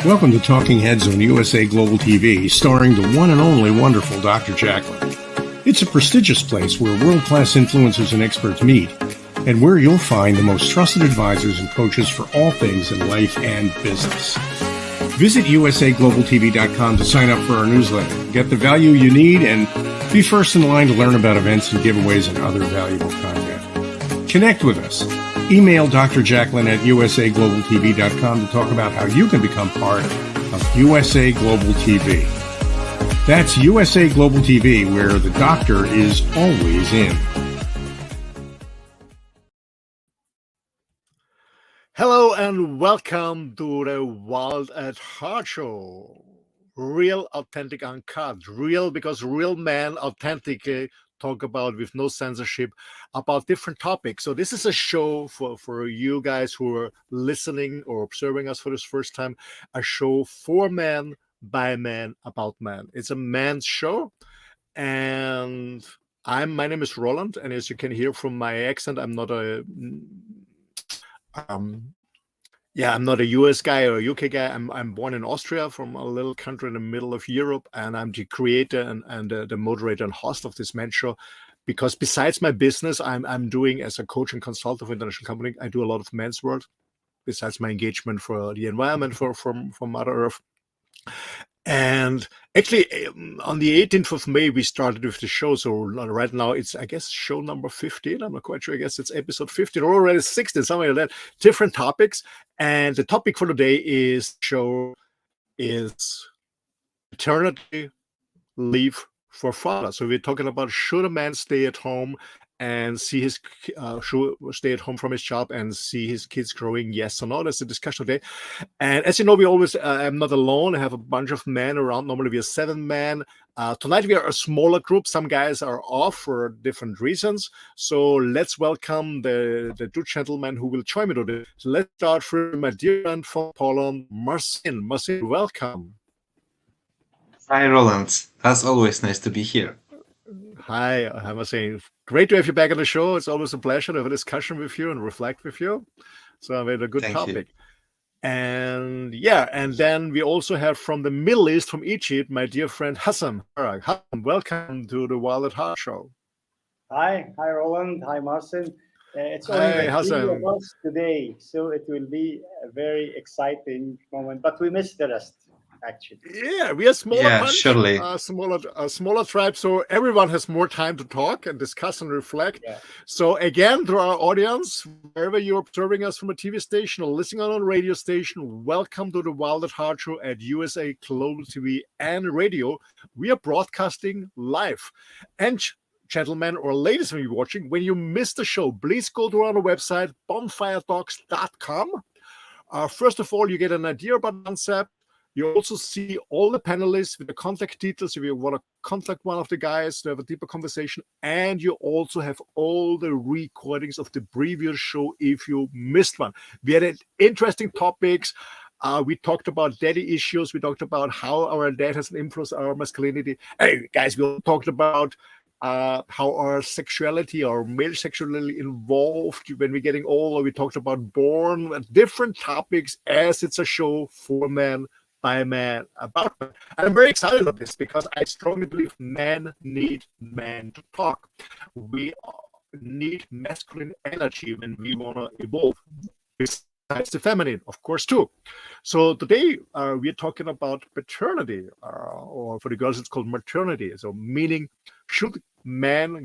Welcome to Talking Heads on USA Global TV, starring the one and only wonderful Dr. Jacqueline. It's a prestigious place where world-class influencers and experts meet, and where you'll find the most trusted advisors and coaches for all things in life and business. Visit usaglobaltv.com to sign up for our newsletter, get the value you need, and be first in line to learn about events and giveaways and other valuable content. Connect with us. Email Dr. Jacqueline at usaglobaltv.com to talk about how you can become part of USA Global TV. That's USA Global TV, where the doctor is always in. Hello and welcome to the Wild at Heart Show. Real, authentic, uncut. Real because real men authentically talk about, with no censorship, about different topics. So this is a show for you guys who are listening or observing us for this first time, a show for men, by men, about men. It's a man's show, and my name is Roland, and as you can hear from my accent, I'm not a I'm not a US guy or a UK guy. I'm born in Austria, from a little country in the middle of Europe, and I'm the creator and the moderator and host of this men's show. Because besides my business, I'm doing as a coach and consultant for international company, I do a lot of men's work. Besides my engagement for the environment, for Mother Earth. And actually, on the 18th of May, we started with the show. So right now, it's, I guess, show number 15. I'm not quite sure. I guess it's episode 15 or already 16, something like that. Different topics. And the topic for today is paternity leave for father. So we're talking about, should a man stay at home and see his should stay at home from his job and see his kids growing? Yes or no? That's the discussion today. And as you know, we always I'm not alone. I have a bunch of men around. Normally we are 7 men. Tonight we are a smaller group. Some guys are off for different reasons. So let's welcome the 2 gentlemen who will join me today. So let's start with my dear friend from Poland, MARCIN. MARCIN, welcome. Hi, Roland. As always, nice to be here. Hi, I must say, great to have you back on the show. It's always a pleasure to have a discussion with you and reflect with you. So I made a good topic. And yeah, and then we also have from the Middle East, from Egypt, my dear friend hazem.baraka. Hazem, welcome to the Wild at Heart Show. Hi Roland. Hi, MARCIN. It's only the 3 of us today, so it will be a very exciting moment. But we missed the rest. Actually, yeah, we are smaller. Yeah, surely. A smaller tribe, so everyone has more time to talk and discuss and reflect. Yeah. So again, to our audience, wherever you're observing us from a TV station or listening on a radio station, welcome to the Wild at Heart Show at USA Global TV and Radio. We are broadcasting live. And gentlemen or ladies, when you're watching, when you miss the show, please go to our website, bonfiretalks.com. First of all, you get an idea about the concept. You also see all the panelists with the contact details if you want to contact one of the guys to have a deeper conversation. And you also have all the recordings of the previous show if you missed one. We had interesting topics. We talked about daddy issues. We talked about how our dad has influenced our masculinity. Hey, guys, we also talked about how our sexuality or male sexuality involved when we're getting older. We talked about born, different topics, as it's a show for men, by man, about man. And I'm very excited about this because I strongly believe men need men to talk. We need masculine energy when we want to evolve, besides the feminine, of course, too. So today we're talking about paternity, or for the girls it's called maternity. So meaning, should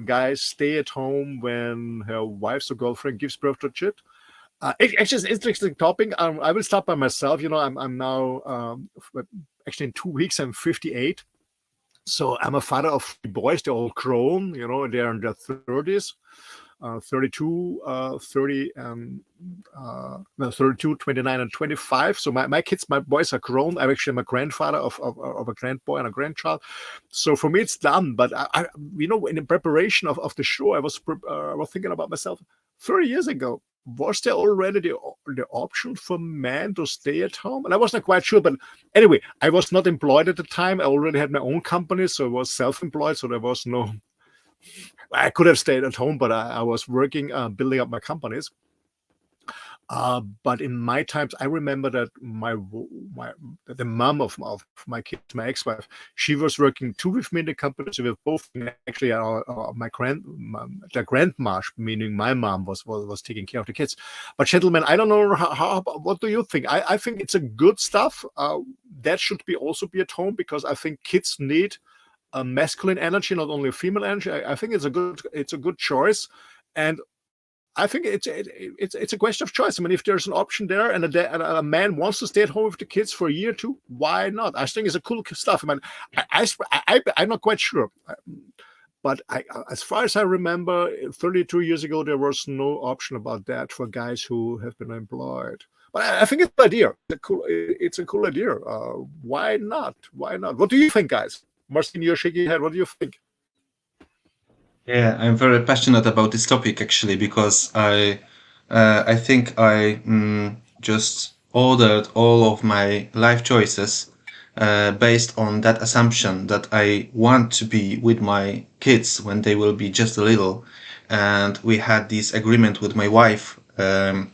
guys stay at home when her wife or girlfriend gives birth to a kid? Actually, it's an interesting topic. I will start by myself. You know, I'm now, actually in 2 weeks, I'm 58. So I'm a father of 3 boys. They're all grown, you know, they're in their 30s, 32, 30, 32, 29, and 25. So my kids, my boys are grown. I'm actually a grandfather of a grandboy and a grandchild. So for me, it's done. But I you know, in the preparation of the show, I was thinking about myself 30 years ago. Was there already the option for men to stay at home? And I wasn't quite sure, but anyway, I was not employed at the time. I already had my own company, so I was self-employed, so there was no, I could have stayed at home, but I was working, building up my companies. But in my times, I remember that the mom of my kids, my ex-wife, she was working too with me in the company. So we were both actually the grandma, meaning my mom, was taking care of the kids. But gentlemen, I don't know what do you think? I think it's a good stuff. That should also be at home, because I think kids need a masculine energy, not only a female energy. I think it's a good choice, and I think it's a question of choice. I mean, if there's an option there, and a man wants to stay at home with the kids for a year or two, why not? I think it's a cool stuff. I mean, I'm not quite sure, but as far as I remember, 32 years ago, there was no option about that for guys who have been employed. But I think it's an idea. It's a cool idea. Why not? Why not? What do you think, guys? Marcin, you're shaking your head. What do you think? Yeah, I'm very passionate about this topic actually, because I think I just ordered all of my life choices based on that assumption that I want to be with my kids when they will be just a little. And we had this agreement with my wife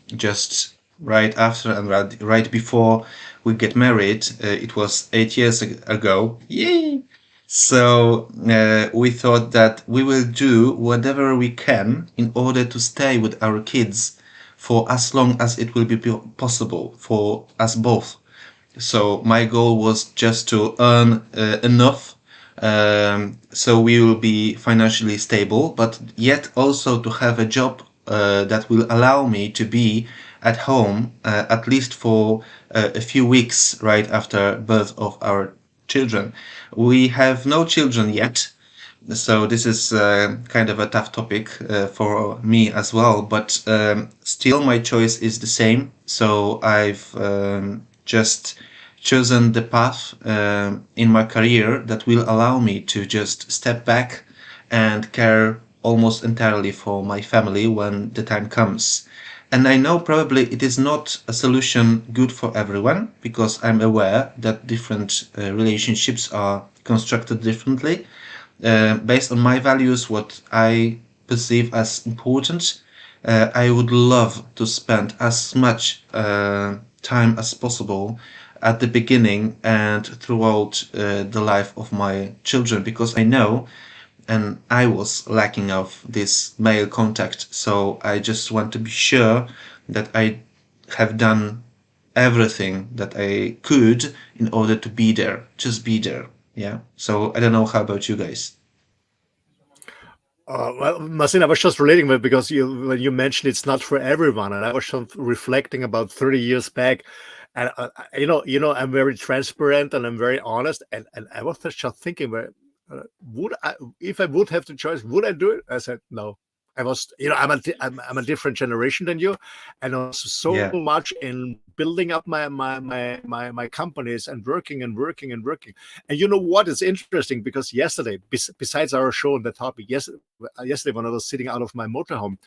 just right after and right before we get married. It was 8 years ago. Yay! So we thought that we will do whatever we can in order to stay with our kids for as long as it will be possible for us both. So my goal was just to earn enough so we will be financially stable, but yet also to have a job that will allow me to be at home at least for a few weeks right after birth of our children. We have no children yet, so this is kind of a tough topic for me as well, but still my choice is the same. So I've just chosen the path in my career that will allow me to just step back and care almost entirely for my family when the time comes. And I know probably it is not a solution good for everyone, because I'm aware that different relationships are constructed differently. Based on my values, what I perceive as important, I would love to spend as much time as possible at the beginning and throughout the life of my children, because I know and I was lacking of this male contact. So I just want to be sure that I have done everything that I could in order to be there, just be there. Yeah. So I don't know. How about you guys? Well, Marcin, I was just relating with, because when you mentioned it's not for everyone, and I was just reflecting about 30 years back, and I'm very transparent and I'm very honest, and I was just thinking, would I, if I would have the choice, would I do it? I said no. I was, I'm a different generation than you, and I was so Yeah. much in building up my companies and working and working and working. And you know what is interesting? Because yesterday, besides our show on the topic, yesterday when I was sitting out of my motorhome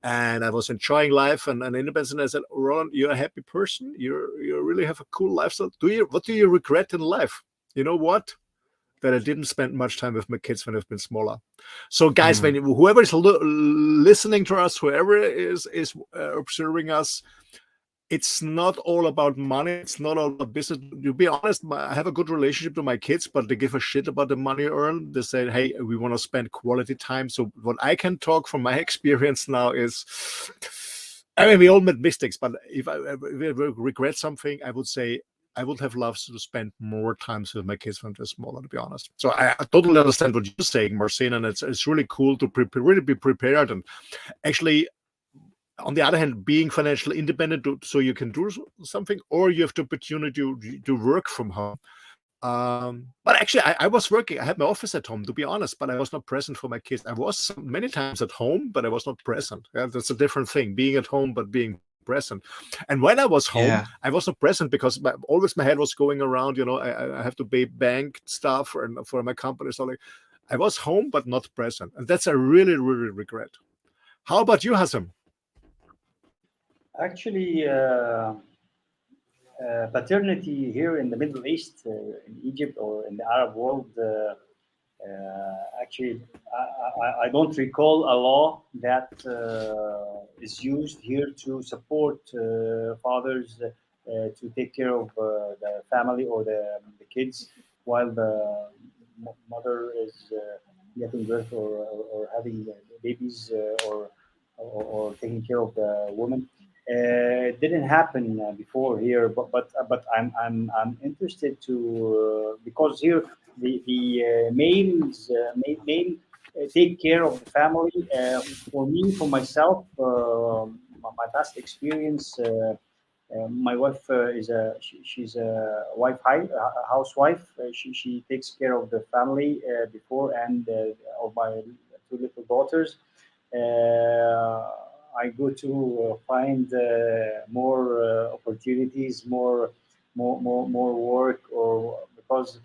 and I was enjoying life and independence, and I said, Roland, you're a happy person. You really have a cool lifestyle. What do you regret in life? You know what? That I didn't spend much time with my kids when they've been smaller. So, guys, when whoever is listening to us, whoever is observing us, it's not all about money. It's not all about business. To be honest, I have a good relationship to my kids, but they give a shit about the money earned. They say, hey, we want to spend quality time. So what I can talk from my experience now is, I mean, we all made mistakes, but if I regret something, I would say I would have loved to spend more time with my kids when they're smaller, to be honest. So I totally understand what you're saying, Marcin, and it's really cool to really be prepared. And actually, on the other hand, being financially independent so you can do something, or you have the opportunity to work from home. But actually, I was working. I had my office at home, to be honest, but I was not present for my kids. I was many times at home, but I was not present. Yeah, that's a different thing, being at home, but being present. And when I was home, Yeah. I was not present because always my head was going around, I have to pay bank stuff for my company. So like, I was home, but not present. And that's a really, really regret. How about you, Hazem? Actually, paternity here in the Middle East, in Egypt or in the Arab world, Actually, I don't recall a law that is used here to support fathers to take care of the family or the kids while the mother is getting birth or having babies or taking care of the woman. It didn't happen before here, but I'm interested to because here the males male take care of the family. For me, for myself, my past experience. My wife she's a housewife. She takes care of the family before and of my two little daughters. I go to find more opportunities, more work, or because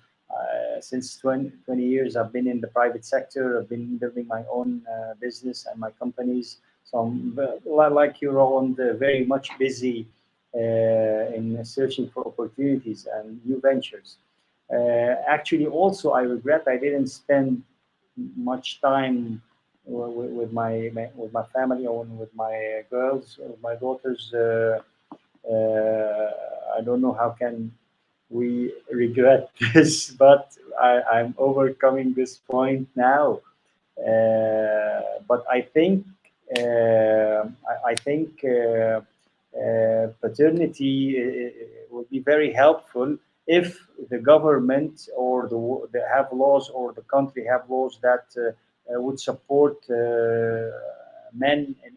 since 20 years I've been in the private sector. I've been building my own business and my companies. So I'm like you, Roland, very much busy in searching for opportunities and new ventures. Actually, also I regret I didn't spend much time with my family or with my girls, with my daughters. I don't know how can we regret this, but I'm overcoming this point now. But I think paternity will be very helpful if the government or the have laws or the country have laws that would support men in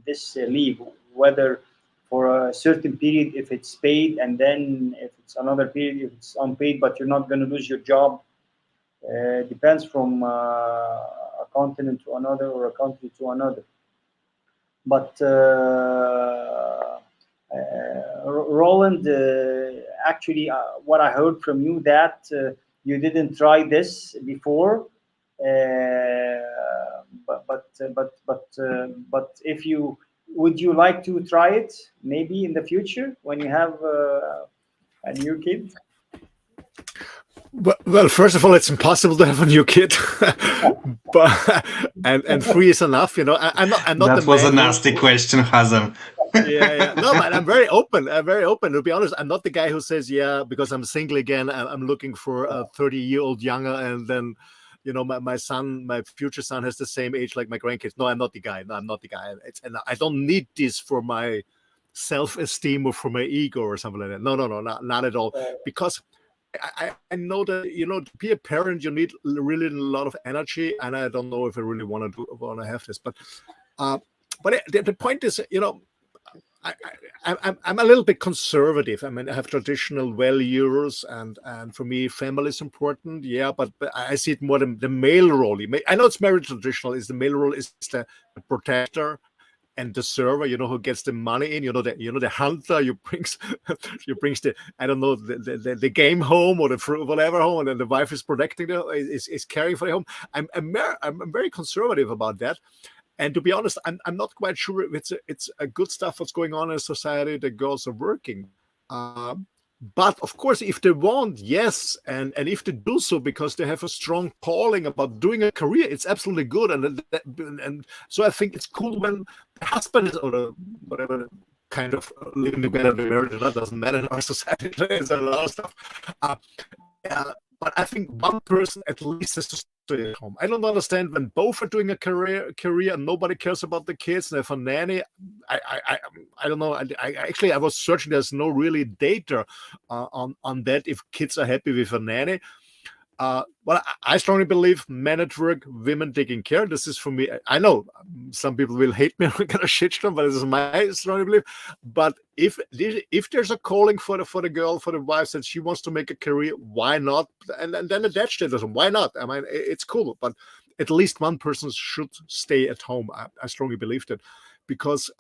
this leave, whether for a certain period if it's paid, and then if it's another period if it's unpaid, but you're not going to lose your job. Depends from a continent to another or a country to another. But Roland, actually, what I heard from you that you didn't try this before, but if you would you like to try it maybe in the future when you have a new kid? Well, first of all, it's impossible to have a new kid, but and 3 is enough. You know, I'm not. That was a nasty question, Hazem. Yeah. No, but I'm very open. To be honest, I'm not the guy who says, yeah, because I'm single again, I'm looking for a 30-year-old younger, and then, you know, my son, my future son, has the same age like my grandkids. No, I'm not the guy. No, I'm not the guy. And I don't need this for my self-esteem or for my ego or something like that. No, not at all. Because I know that, you know, to be a parent, you need really a lot of energy, and I don't know if I really want to have this. But the point is, you know, I'm a little bit conservative. I mean, I have traditional values, and for me, family is important. Yeah, but I see it more the male role. I know it's very traditional. Is the male role is the protector and the server, you know, who gets the money in, you know, the hunter, you brings the, I don't know, the game home or the fruit, whatever home, and then the wife is protecting is caring for the home. I'm very conservative about that. And to be honest, I'm not quite sure if it's a good stuff what's going on in society. The girls are working. But of course, if they want, yes, and if they do so because they have a strong calling about doing a career, it's absolutely good. And so I think it's cool when the husband is, or whatever kind of living together, the marriage, that doesn't matter in our society. There's a lot of stuff. But I think one person at least has to stay at home. I don't understand when both are doing a career and nobody cares about the kids and they have a nanny. I don't know. I was searching. There's no really data on that if kids are happy with a nanny. Well, I strongly believe men at work, women taking care. This is for me. I know some people will hate me. I'm gonna shitstorm, but this is my strongly belief. But if there's a calling for the girl, for the wife, that she wants to make a career, why not? And then attach to them. Why not? I mean, it's cool, but at least one person should stay at home. I strongly believe that. Because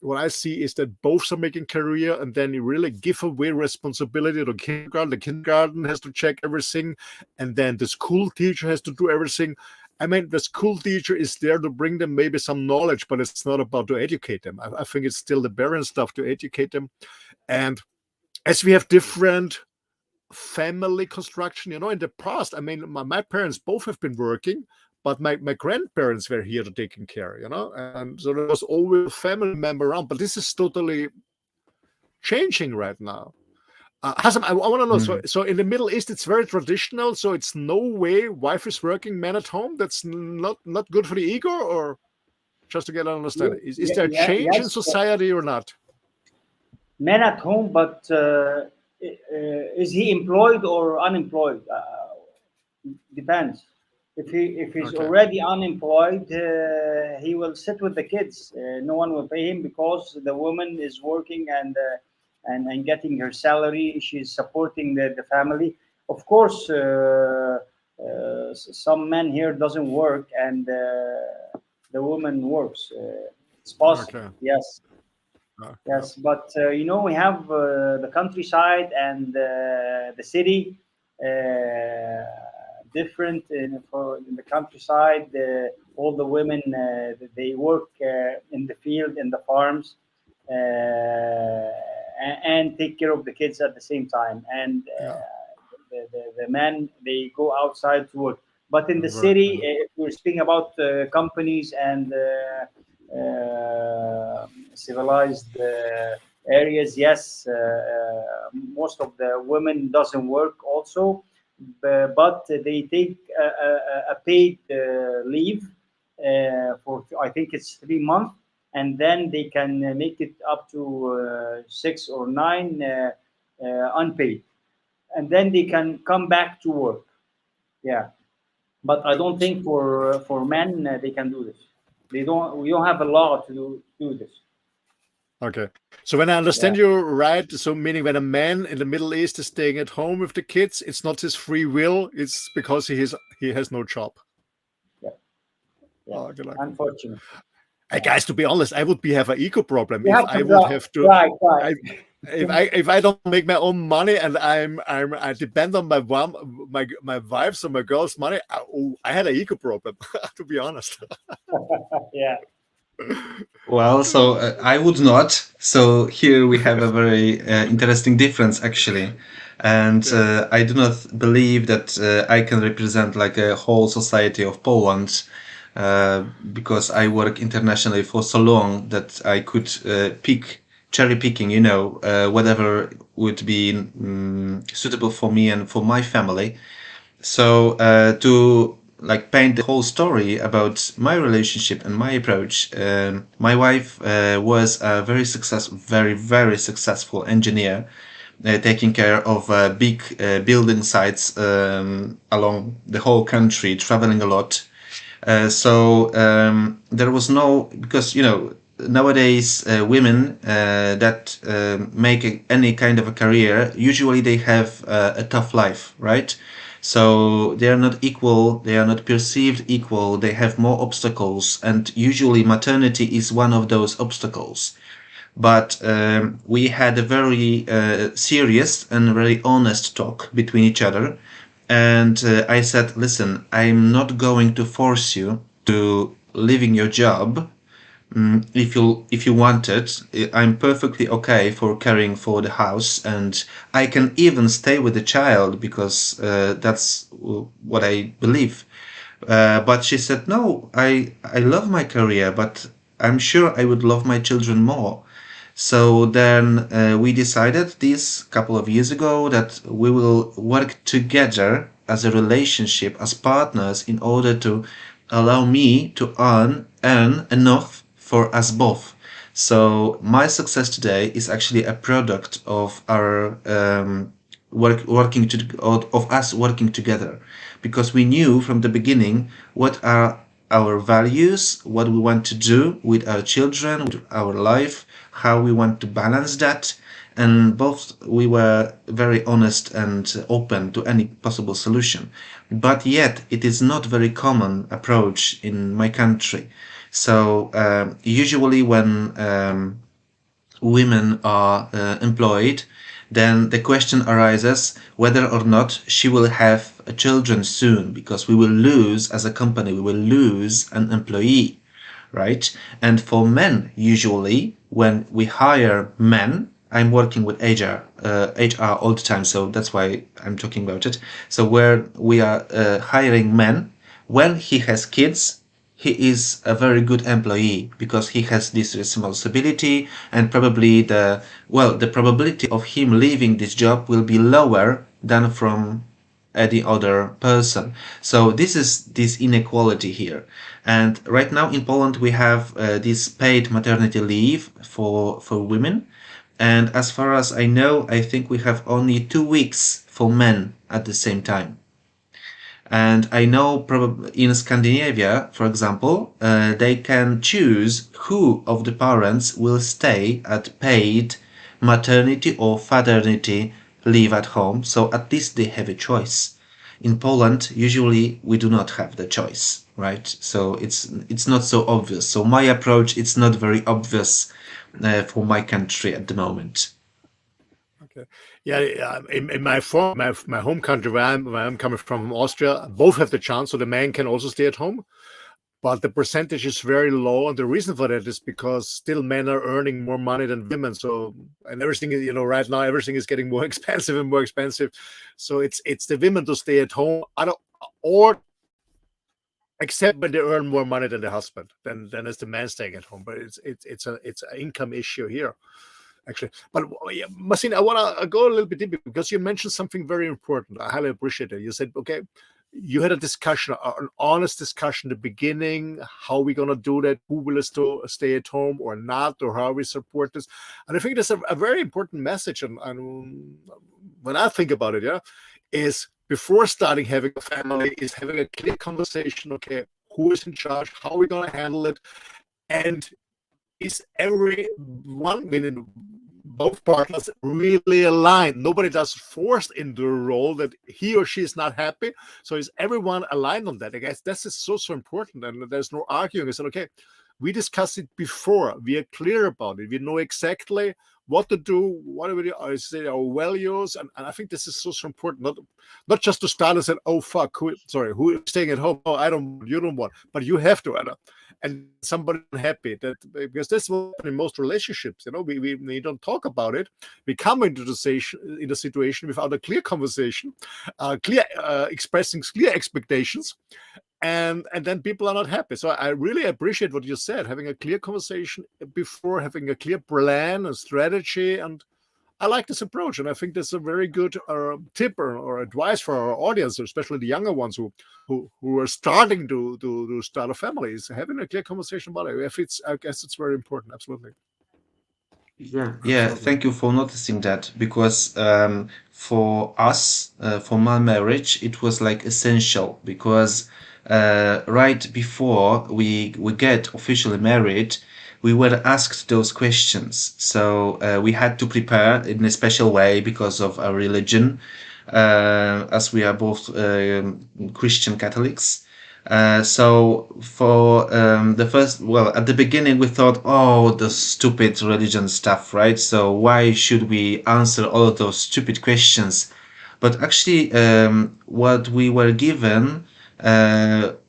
what I see is that both are making career, and then you really give away responsibility to kindergarten. The kindergarten has to check everything, and then the school teacher has to do everything. I mean, the school teacher is there to bring them maybe some knowledge, but it's not about to educate them. I think it's still the parent stuff to educate them. And as we have different family construction. In the past, I mean, my parents both have been working, but my grandparents were here to taking care, and so there was always a family member around. But this is totally changing right now. Hazem, I want to know. So in the Middle East, it's very traditional. So it's no way wife is working, man at home. That's not good for the ego, or just to get an understanding. Is there a change in society or not? Man at home, but is he employed or unemployed? Depends. If he's already unemployed, he will sit with the kids. No one will pay him because the woman is working and getting her salary. She's supporting the family. Of course, some men here doesn't work and the woman works. It's possible. Okay. Yes. Yes, but we have the countryside and the city. Different in the countryside. All the women they work in the field, in the farms, and take care of the kids at the same time. And the men they go outside to work. But in the city, if we're speaking about companies and civilized areas, yes, most of the women doesn't work also, but they take a paid leave for, I think it's 3 months, and then they can make it up to 6 or 9 unpaid, and then they can come back to work. Yeah, but I don't think for men they can do this. We don't have a law to do this. Okay. So when I understand you right, so meaning when a man in the Middle East is staying at home with the kids, it's not his free will, it's because he has no job. Yeah. Unfortunately. Hey guys, to be honest, I would have an ego problem if I would have to. Right. If I don't make my own money and I depend on my wife's or my girl's money, I had an ego problem, to be honest. Yeah. Well, so I would not. So here we have a very interesting difference, actually. And I do not believe that I can represent like a whole society of Poland, because I work internationally for so long that I could cherry picking, whatever would be suitable for me and for my family. So to like paint the whole story about my relationship and my approach, my wife was a very very successful engineer, taking care of big building sites along the whole country, traveling a lot. So there was no, because nowadays women that make any kind of a career, usually they have a tough life, right? So they are not equal, they are not perceived equal, they have more obstacles, and usually maternity is one of those obstacles. But we had a very serious and very honest talk between each other, and I said, listen, I'm not going to force you to leaving your job. If you want it, I'm perfectly okay for caring for the house, and I can even stay with the child because that's what I believe. But she said, no, I love my career, but I'm sure I would love my children more. So then we decided this couple of years ago that we will work together as a relationship, as partners, in order to allow me to earn enough for us both. So my success today is actually a product of our of us working together, because we knew from the beginning what are our values, what we want to do with our children, with our life, how we want to balance that, and both we were very honest and open to any possible solution. But yet it is not very common approach in my country. So usually when women are employed, then the question arises whether or not she will have children soon, because we will lose, as a company, we will lose an employee, right? And for men, usually when we hire men, I'm working with HR all the time, so that's why I'm talking about it. So where we are hiring men, when he has kids, he is a very good employee because he has this responsibility, and probably the probability of him leaving this job will be lower than from any other person. So this is this inequality here. And right now in Poland we have this paid maternity leave for women. And as far as I know, I think we have only 2 weeks for men at the same time. And I know probably in Scandinavia, for example, they can choose who of the parents will stay at paid maternity or paternity leave at home. So at least they have a choice. In Poland, usually we do not have the choice, right? So it's not so obvious. So my approach, it's not very obvious for my country at the moment. Okay. Yeah, in my home country where I'm coming from Austria, both have the chance, so the man can also stay at home, but the percentage is very low, and the reason for that is because still men are earning more money than women. So, and everything, right now everything is getting more expensive and more expensive. So it's the women to stay at home. Or except when they earn more money than the husband, then it's the man staying at home. But it's an income issue here, actually. But yeah, Marcin, I want to go a little bit deeper because you mentioned something very important. I highly appreciate it. You said, okay, you had a discussion, an honest discussion at the beginning. How are we going to do that? Who will stay at home or not? Or how we support this? And I think that's a very important message. And when I think about it, is before starting having a family, is having a clear conversation. Okay, who is in charge? How are we going to handle it? And is everyone, meaning both partners, really aligned? Nobody does forced into a role that he or she is not happy. So is everyone aligned on that? I guess this is so important, and there's no arguing. I said, okay, we discussed it before. We are clear about it. We know exactly what to do, what do we do, I say our values, and I think this is so important. Not just to start and say, oh fuck, who is staying at home? Oh, you don't want, but you have to, Anna. And somebody unhappy, that because that's what in most relationships, we don't talk about it. We come into the situation without a clear conversation, expressing clear expectations, and then people are not happy. So I really appreciate what you said, having a clear conversation before, having a clear plan and strategy. And I like this approach, and I think that's a very good tip or advice for our audience, especially the younger ones who are starting to start a family, is having a clear conversation about it. I guess it's very important. Absolutely. Yeah, thank you for noticing that, because for us, for my marriage, it was like essential, because right before we get officially married, we were asked those questions. So we had to prepare in a special way because of our religion, as we are both Christian Catholics. So for the first, at the beginning we thought, oh, the stupid religion stuff, right? So why should we answer all of those stupid questions? But actually, what we were given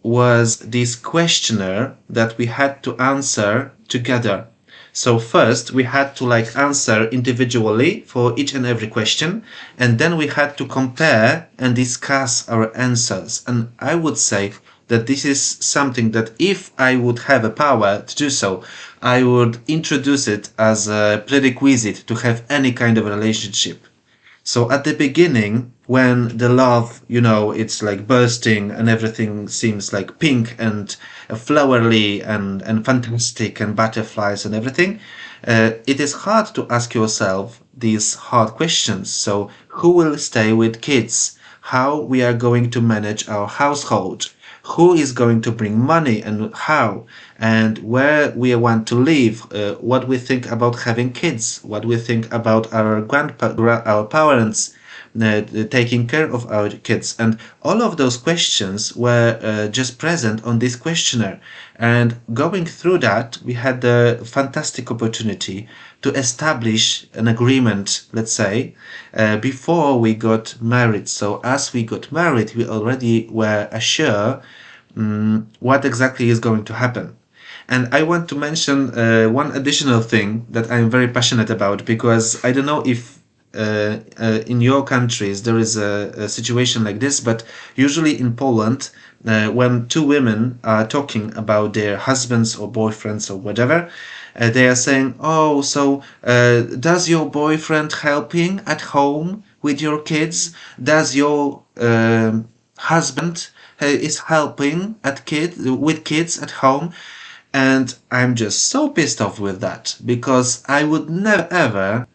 was this questionnaire that we had to answer together. So first we had to answer individually for each and every question, and then we had to compare and discuss our answers. And I would say that this is something that if I would have a power to do so, I would introduce it as a prerequisite to have any kind of relationship. So at the beginning, when the love, it's like bursting and everything seems like pink and flowery and fantastic and butterflies and everything, it is hard to ask yourself these hard questions. So who will stay with kids? How we are going to manage our household? Who is going to bring money and how? And where we want to live, what we think about having kids, what we think about our parents taking care of our kids. And all of those questions were just present on this questionnaire. And going through that, we had the fantastic opportunity to establish an agreement, let's say, before we got married. So as we got married, we already were assured what exactly is going to happen. And I want to mention one additional thing that I'm very passionate about, because I don't know if in your countries there is a situation like this, but usually in Poland, when two women are talking about their husbands or boyfriends or whatever, they are saying, "Oh, so does your boyfriend helping at home with your kids? Does your husband is helping with kids at home?" And I'm just so pissed off with that, because I would never ever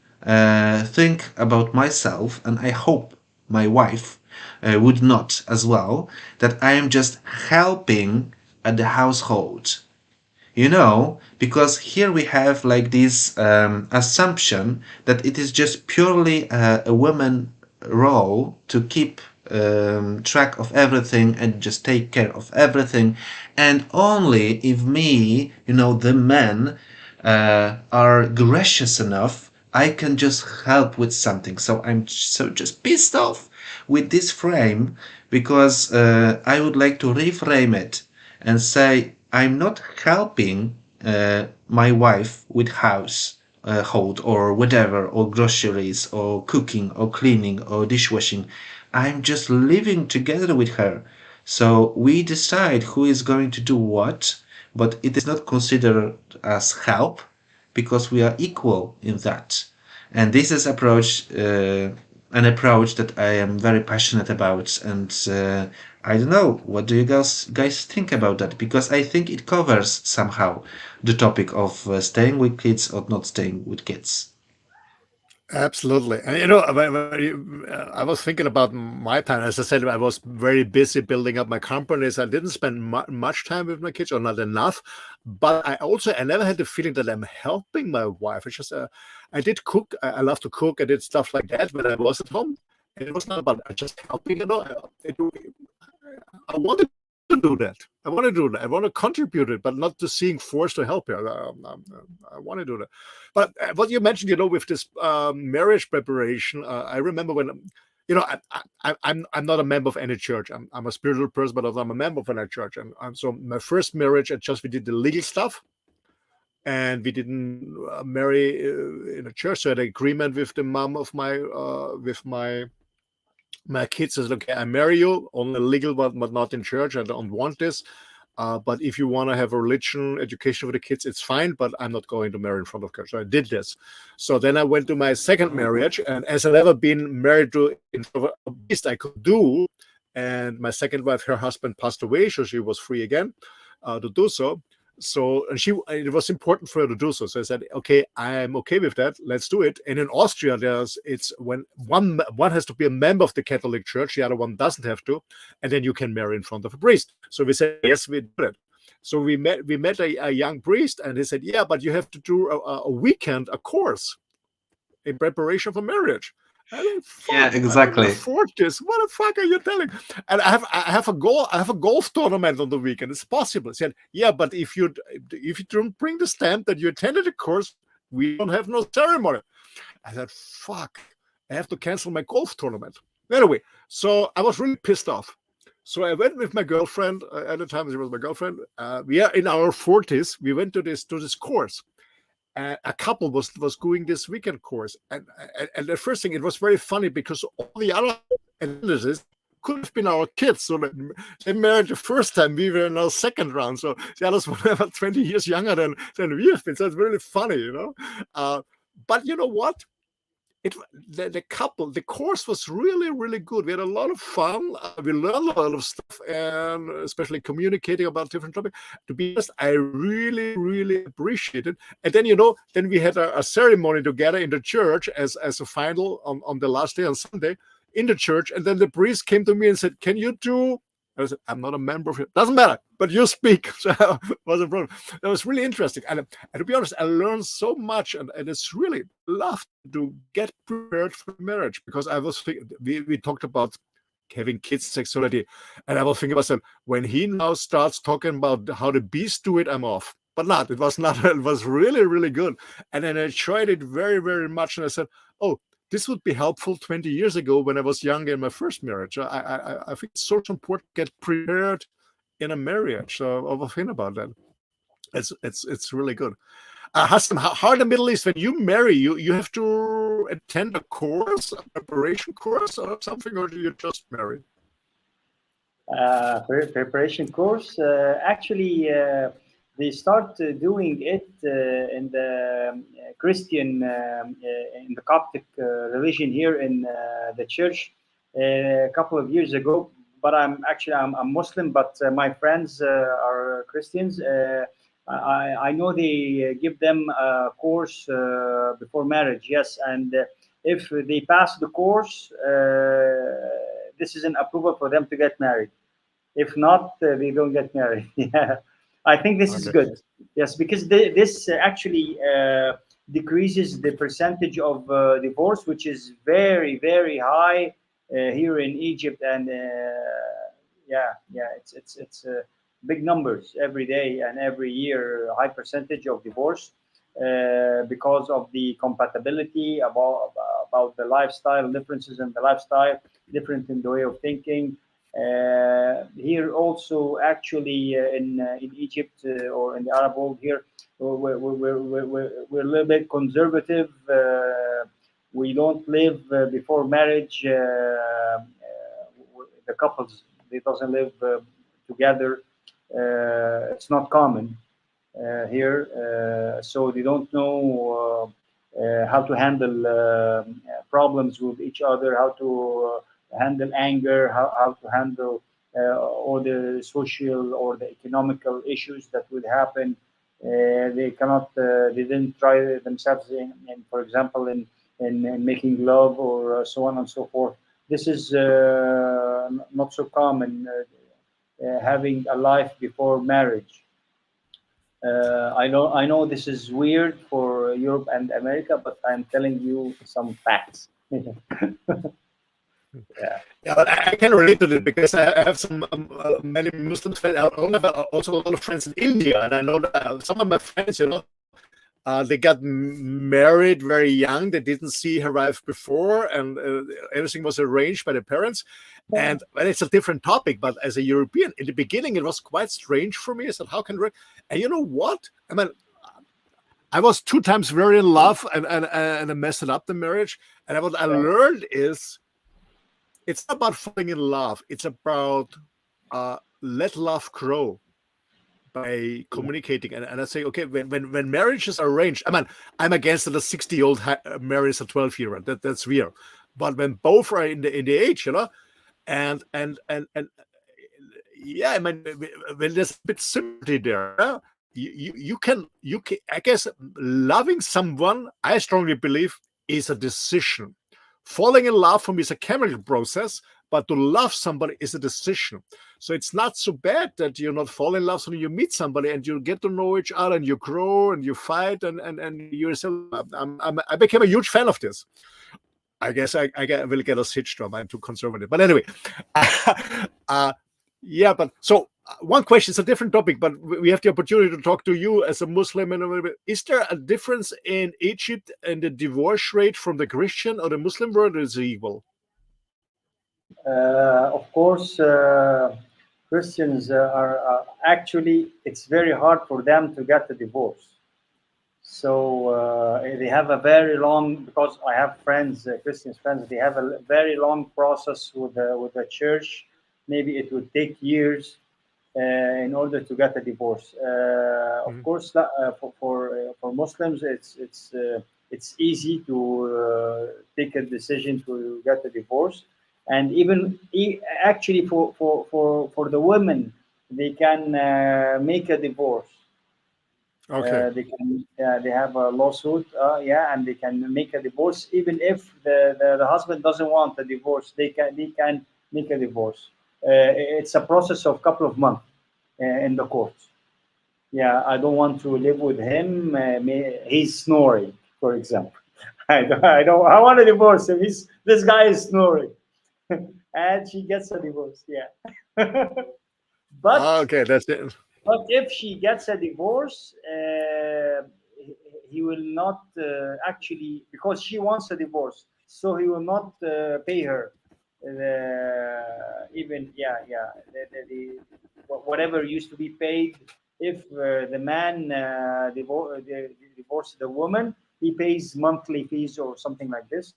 think about myself, and I hope my wife would not as well, that I am just helping at the household. You know, because here we have like this assumption that it is just purely a woman role to keep track of everything and just take care of everything, and only if me, you know, the men are gracious enough, I can just help with something. So I'm so just pissed off with this frame, because I would like to reframe it and say I'm not helping my wife with household or whatever, or groceries, or cooking, or cleaning, or dishwashing. I'm just living together with her. So we decide who is going to do what, but it is not considered as help, because we are equal in that. And this is an approach that I am very passionate about. And I don't know, what do you guys think about that? Because I think it covers somehow the topic of staying with kids or not staying with kids. Absolutely. And you know, I was thinking about my time. As I said, I was very busy building up my companies. I didn't spend much time with my kids, or not enough. But I never had the feeling that I'm helping my wife. It's just, I did cook. I love to cook. I did stuff like that when I was at home. And it was not about just helping, you know. I wanted to do that. I want to do that. I want to contribute it, but not to seeing forced to help you. I want to do that. But what you mentioned, you know, with this marriage preparation, I remember when, you know, I'm not a member of any church. I'm a spiritual person, but I'm a member of any church. And so my first marriage, we did the legal stuff, and we didn't marry in a church. So I had an agreement with the mom of my kids. Says, okay, I marry you on a legal, but not in church. I don't want this. But if you want to have a religion education for the kids, it's fine, but I'm not going to marry in front of church. So I did this. So then I went to my second marriage, and as I've never been married to in front of a priest, I could do. And my second wife, her husband passed away, so she was free again to do so. So, and it was important for her to do so. So I said, okay, I'm okay with that. Let's do it. And in Austria, it's when one has to be a member of the Catholic Church, the other one doesn't have to, and then you can marry in front of a priest. So we said, yes, we did it. So we met a young priest, and he said, yeah, but you have to do a weekend, a course in preparation for marriage. Yeah, exactly. I can afford this. What the fuck are you telling? And I have a golf tournament on the weekend. It's possible. He said, yeah, but if you don't bring the stamp that you attended the course, we don't have no ceremony. I said, fuck, I have to cancel my golf tournament. Anyway, so I was really pissed off. So I went with my girlfriend. At the time, she was my girlfriend. We are in our 40s. We went to this course. A couple was doing this weekend course, and the first thing, it was very funny because all the other attendees could have been our kids. So they married the first time, we were in our second round. So the others were about 20 years younger than we have been. So it's really funny, you know. But you know what? The course was really, really good. We had a lot of fun. We learned a lot of stuff, and especially communicating about different topics. To be honest, I really, really appreciate it. And then, you know, then we had a ceremony together in the church as a final on the last day, on Sunday, in the church. And then the priest came to me and said, can you do... I said, I'm not a member of it. Doesn't matter, but you speak. So it was a problem. That was really interesting. And to be honest, I learned so much. And it's really love to get prepared for marriage, because I was thinking, we talked about having kids, sexuality. And I was thinking myself, when he now starts talking about how the bees do it, I'm off. But not. It was not. It was really, really good. And then I tried it very, very much. And I said, oh, this would be helpful 20 years ago when I was young in my first marriage. I think it's so important to get prepared in a marriage. So I was thinking about that. It's really good. Hassan, how in the Middle East, when you marry, you have to attend a course, a preparation course or something, or do you just marry? Preparation course. Actually, they start doing it in the Christian, in the Coptic religion here in the church a couple of years ago. But I'm Muslim, but my friends are Christians. I know they give them a course before marriage, yes, and if they pass the course, this is an approval for them to get married. If not, they don't get married. Yeah, I think this is good. Yes, because this actually decreases the percentage of divorce, which is very, very high here in Egypt, and it's big numbers every day and every year, high percentage of divorce because of the compatibility about the lifestyle, differences in the lifestyle, different in the way of thinking. Here also, actually, in Egypt or in the Arab world here, we're a little bit conservative. We don't live before marriage. The couples, they doesn't live together. It's not common here, so they don't know how to handle problems with each other, how to handle anger, how to handle all the social or the economical issues that would happen. They cannot, they didn't try themselves in for example, in making love or so on and so forth. This is not so common, having a life before marriage. I know this is weird for Europe and America, but I'm telling you some facts. Yeah, but I can relate to it because I have some many Muslims friends. I have also a lot of friends in India, and I know that some of my friends, they got married very young. They didn't see her wife before, and everything was arranged by the parents. And well, it's a different topic, but as a European, in the beginning, it was quite strange for me. I said, how can we? And you know what? I mean, I was 2 times very in love, and I messed up the marriage. And what I learned is, it's not about falling in love. It's about let love grow by communicating. And I say, okay, when marriage is arranged, I mean, I'm against that a 60-year-old marries a 12-year-old. That's weird. But when both are in the age, and yeah, I mean, when there's a bit sympathy there, you can, I guess, loving someone, I strongly believe, is a decision. Falling in love for me is a chemical process, but to love somebody is a decision. So it's not so bad that you're not fall in love. So you meet somebody and you get to know each other and you grow and you fight and you yourself. I became a huge fan of this. I guess I will get a hitch job. I'm too conservative. But anyway, yeah. But so one question, it's a different topic, but we have the opportunity to talk to you as a Muslim. Is there a difference in Egypt and the divorce rate from the Christian or the Muslim world, or is it equal? Of course, Christians are actually, it's very hard for them to get a divorce. So they have a very long, because I have friends, Christian friends, they have a very long process with the church. Maybe it would take years in order to get a divorce. Of course, for Muslims, it's easy to take a decision to get a divorce, and even actually for the women, they can make a divorce. Okay. They have a lawsuit, and they can make a divorce even if the husband doesn't want a divorce. They can make a divorce. It's a process of a couple of months in the courts. Yeah, I don't want to live with him. He's snoring, for example. I want a divorce him. This guy is snoring, and she gets a divorce. Yeah, but okay, that's it. But if she gets a divorce, he will not actually, because she wants a divorce, so he will not pay her even whatever used to be paid if the man divorces the woman, he pays monthly fees or something like this.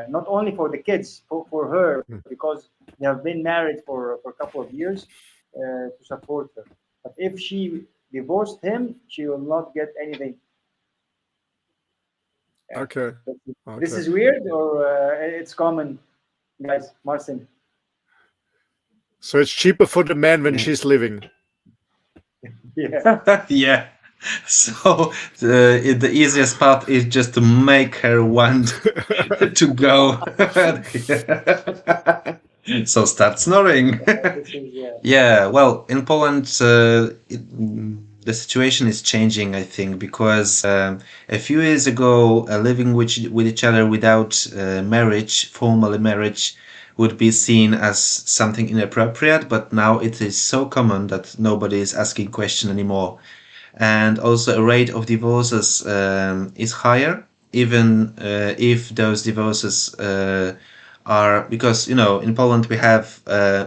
Not only for the kids, for her, because they have been married for a couple of years, to support her. But if she divorced him, she will not get anything. Okay. This is weird, or it's common, guys? Marcin. So it's cheaper for the man when she's living. Yeah. Yeah. So the easiest part is just to make her want to go. So start snoring. Yeah, well, in Poland, the situation is changing, I think, because a few years ago, living with each other without marriage, formal marriage, would be seen as something inappropriate, but now it is so common that nobody is asking question anymore. And also a rate of divorces is higher, even if those divorces are, because, you know, in Poland we have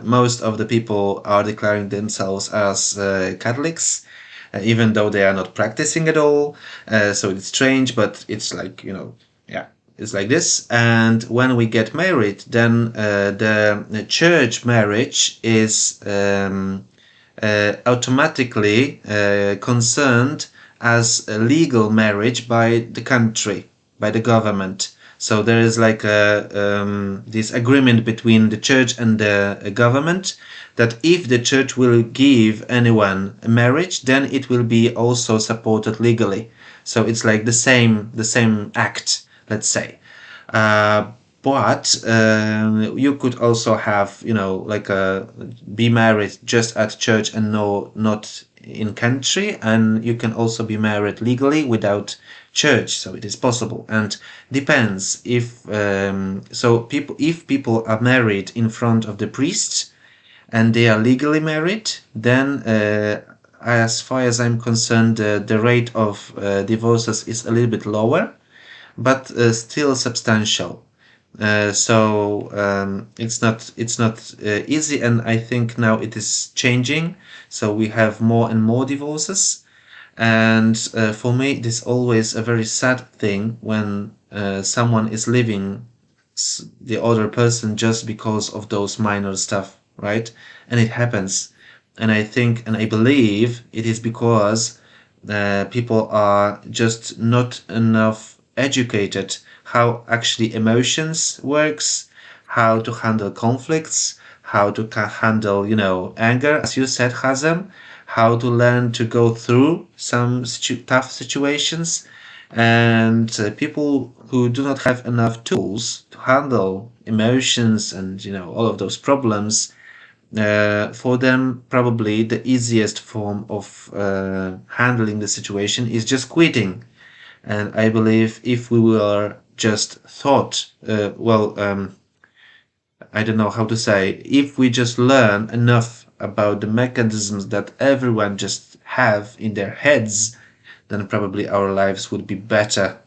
most of the people are declaring themselves as Catholics, even though they are not practicing at all. So it's strange, but it's like, you know, yeah, it's like this. And when we get married, then the church marriage is automatically concerned as a legal marriage by the country, by the government. So there is like this agreement between the church and the government that if the church will give anyone a marriage, then it will be also supported legally. So it's like the same act, let's say. But you could also have, you know, like be married just at church and not in country, and you can also be married legally without church. So it is possible, and depends if if people are married in front of the priest and they are legally married, then as far as I'm concerned, the rate of divorces is a little bit lower, but still substantial. It's not easy, and I think now it is changing. So we have more and more divorces, and for me, it is always a very sad thing when someone is leaving the other person just because of those minor stuff, right? And it happens, and I think and I believe it is because people are just not enough educated how actually emotions works, how to handle conflicts, how to handle, you know, anger, as you said, Hazem, how to learn to go through some tough situations. And people who do not have enough tools to handle emotions and, you know, all of those problems, for them probably the easiest form of handling the situation is just quitting. And I believe if we were just thought, I don't know how to say, if we just learn enough about the mechanisms that everyone just have in their heads, then probably our lives would be better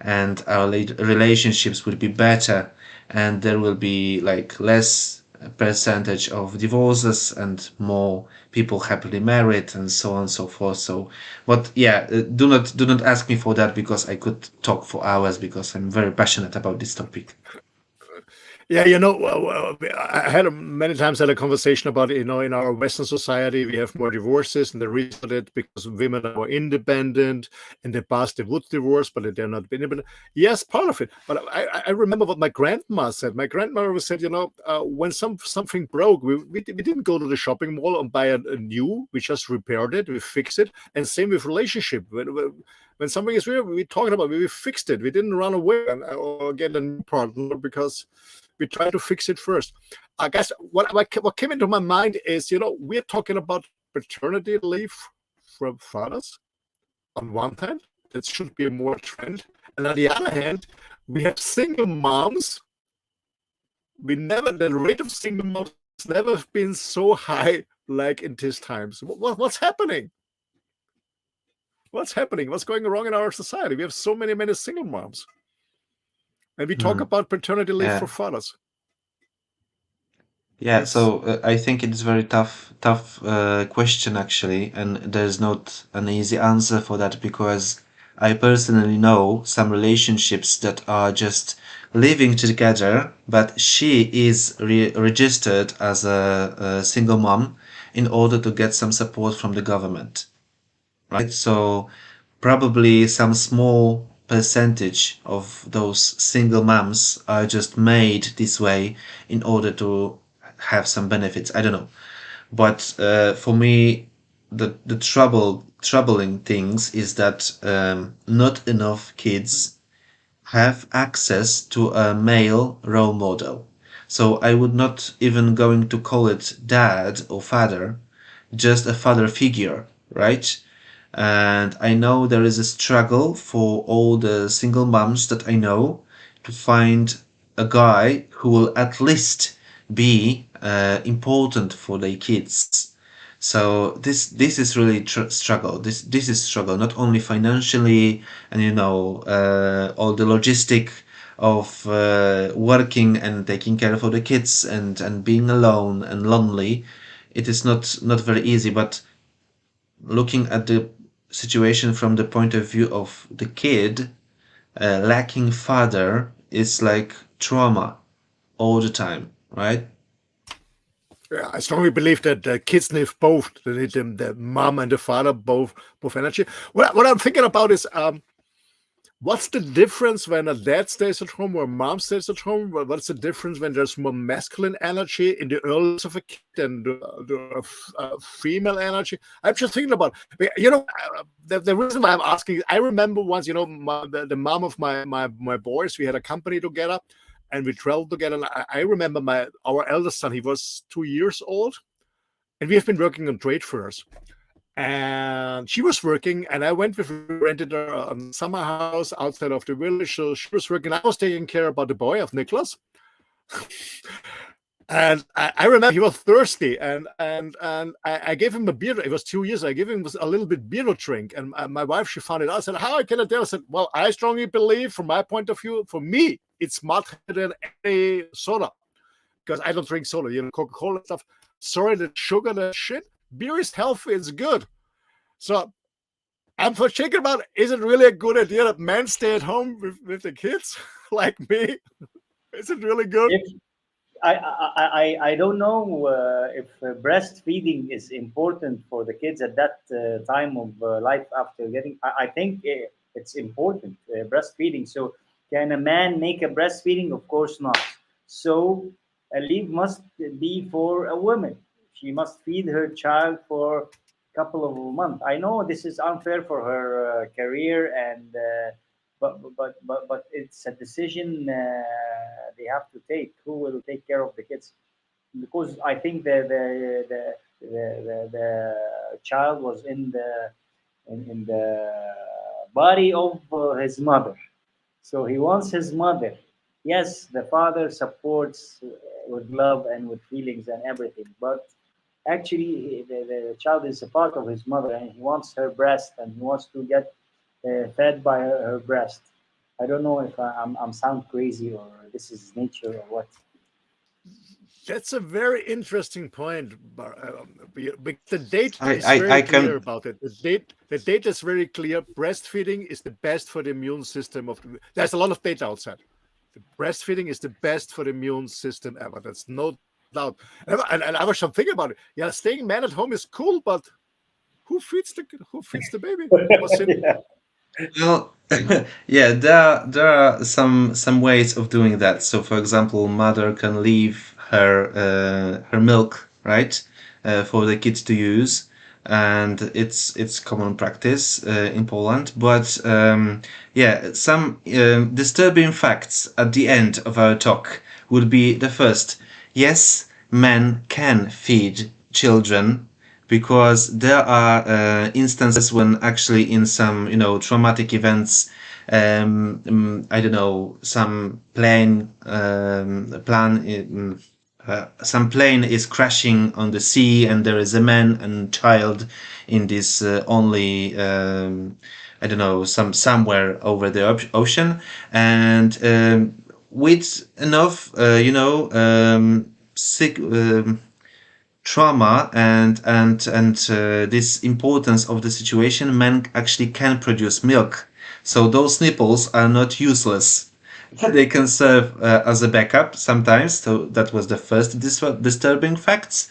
and our relationships would be better, and there will be like less percentage of divorces and more people happily married and so on and so forth. So, but yeah, do not ask me for that, because I could talk for hours, because I'm very passionate about this topic. Yeah, you know, I had many times had a conversation about, you know, in our Western society, we have more divorces, and the reason for that because women are more independent. In the past, they would divorce, but they're not independent. Yes, part of it. But I remember what my grandma said. My grandmother always said, you know, when something broke, we didn't go to the shopping mall and buy a new. We just repaired it, we fixed it. And same with relationship. When something is real, we talked about it, we fixed it. We didn't run away or get a new partner because we try to fix it first. I guess what came into my mind is, you know, we're talking about paternity leave for fathers on one hand. That should be a more trend. And on the other hand, we have single moms. The rate of single moms has never been so high like in these times. What's happening? What's happening? What's going wrong in our society? We have so many single moms. And we talk about paternity leave for fathers. Yeah, Yes. so I think it's very tough question actually, and there's not an easy answer for that because I personally know some relationships that are just living together, but she is registered as a single mom in order to get some support from the government, right? So probably some small percentage of those single moms are just made this way in order to have some benefits. I don't know. But for me, the troubling things is that not enough kids have access to a male role model. So I would not even going to call it dad or father, just a father figure, right? And I know there is a struggle for all the single moms that I know to find a guy who will at least be important for their kids. So this is really struggle. This is struggle not only financially and all the logistic of working and taking care of the kids and being alone and lonely. It is not very easy, but looking at the situation from the point of view of the kid, lacking father is like trauma all the time, right? Yeah, I strongly believe that kids need both. They need them, the mom and the father, both energy. What I'm thinking about is what's the difference when a dad stays at home or a mom stays at home? What's the difference when there's more masculine energy in the early years of a kid and the female energy? I'm just thinking about, the reason why I'm asking, I remember once, the mom of my boys, we had a company together and we traveled together. And I remember our eldest son, he was 2 years old, and we have been working on trade fairs. And she was working, and I went with her, rented a summer house outside of the village. So she was working. I was taking care about the boy of Nicholas. And I remember he was thirsty, and I gave him a beer. It was 2 years. I gave him a little bit beer to drink, and my wife, she found it out. I said, "How can I tell?" I said, "Well, I strongly believe, from my point of view, for me, it's smarter than any soda, because I don't drink soda, Coca-Cola stuff. Sorry, the sugar, the shit. Beer is healthy. It's good." So I'm for thinking about, is it really a good idea that men stay at home with the kids like me? Is it really good? If I don't know if breastfeeding is important for the kids at that time of life after getting. I think it's important, breastfeeding. So can a man make a breastfeeding? Of course not. So a leave must be for a woman. She must feed her child for a couple of months. I know this is unfair for her career and. But it's a decision they have to take. Who will take care of the kids? Because I think the child was in the body of his mother, so he wants his mother. Yes, the father supports with love and with feelings and everything, but actually the child is a part of his mother, and he wants her breast, and he wants to get fed by her breast. I don't know if I'm sound crazy or this is nature or what. That's a very interesting point. The data I is I, very I clear can about it. The data is very clear. Breastfeeding is the best for the immune system There's a lot of data outside. The breastfeeding is the best for the immune system ever. That's no doubt. And I was thinking about it. Yeah, staying man at home is cool, but who feeds the baby? Yeah. well yeah, there are some ways of doing that. So for example, mother can leave her milk, right, for the kids to use, and it's common practice in Poland. But yeah, some disturbing facts at the end of our talk would be the first. Yes, men can feed children because there are instances when actually in some traumatic events, I don't know, some plane is crashing on the sea and there is a man and child in this only I don't know, somewhere over the ocean, and with enough trauma and this importance of the situation, men actually can produce milk. So those nipples are not useless. They can serve as a backup sometimes. So that was the first disturbing facts.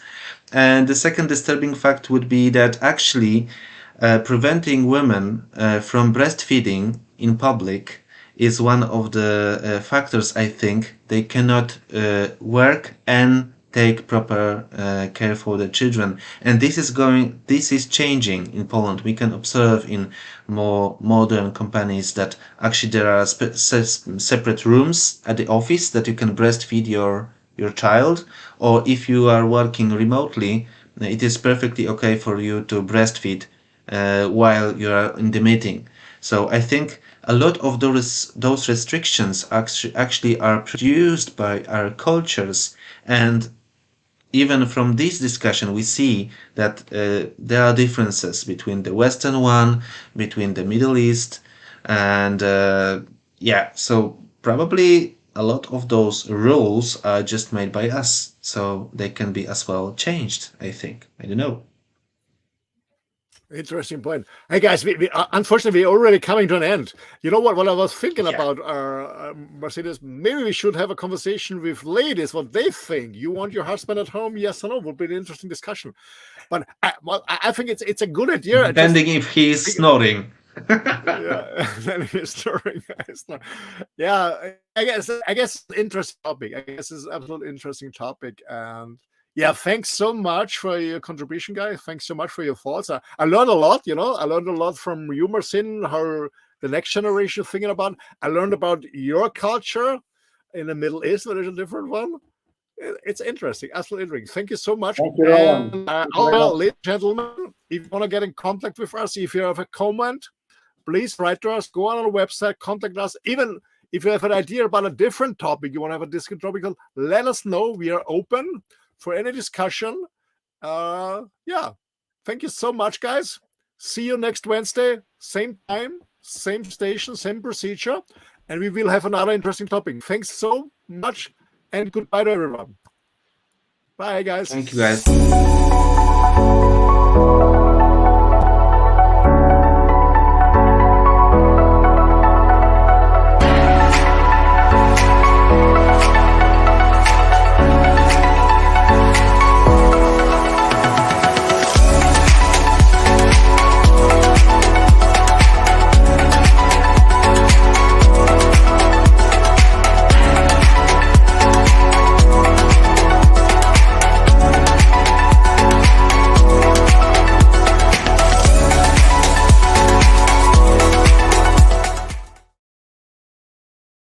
And the second disturbing fact would be that actually preventing women from breastfeeding in public is one of the factors. I think they cannot work and take proper care for the children, and this is changing in Poland. We can observe in more modern companies that actually there are separate rooms at the office that you can breastfeed your child, or if you are working remotely, it is perfectly okay for you to breastfeed while you are in the meeting. So I think a lot of those restrictions actually are produced by our cultures, and even from this discussion, we see that there are differences between the Western one, between the Middle East, and so probably a lot of those rules are just made by us, so they can be as well changed, I think. I don't know. Interesting point. Hey guys, we unfortunately we're already coming to an end. You know what I was thinking about, Mercedes, maybe we should have a conversation with ladies, what they think. You want your husband at home, yes or no? Would be an interesting discussion. But I think it's a good idea. Depending if he's snoring. Yeah, then he's snoring. Yeah, I guess interesting topic. I guess it's an absolutely interesting topic. And yeah, thanks so much for your contribution, guys. Thanks so much for your thoughts. I learned a lot, I learned a lot from you, Marcin, how the next generation is thinking about. I learned about your culture in the Middle East, that is a different one. It's interesting, absolutely interesting. Thank you so much. Thank you, Roland. Ladies and gentlemen, if you want to get in contact with us, if you have a comment, please write to us, go on our website, contact us. Even if you have an idea about a different topic, you want to have a different topic, let us know. We are open for any discussion. Thank you so much, guys. See you next Wednesday, same time, same station, same procedure, and we will have another interesting topic. Thanks so much, and goodbye to everyone. Bye, guys. Thank you, guys.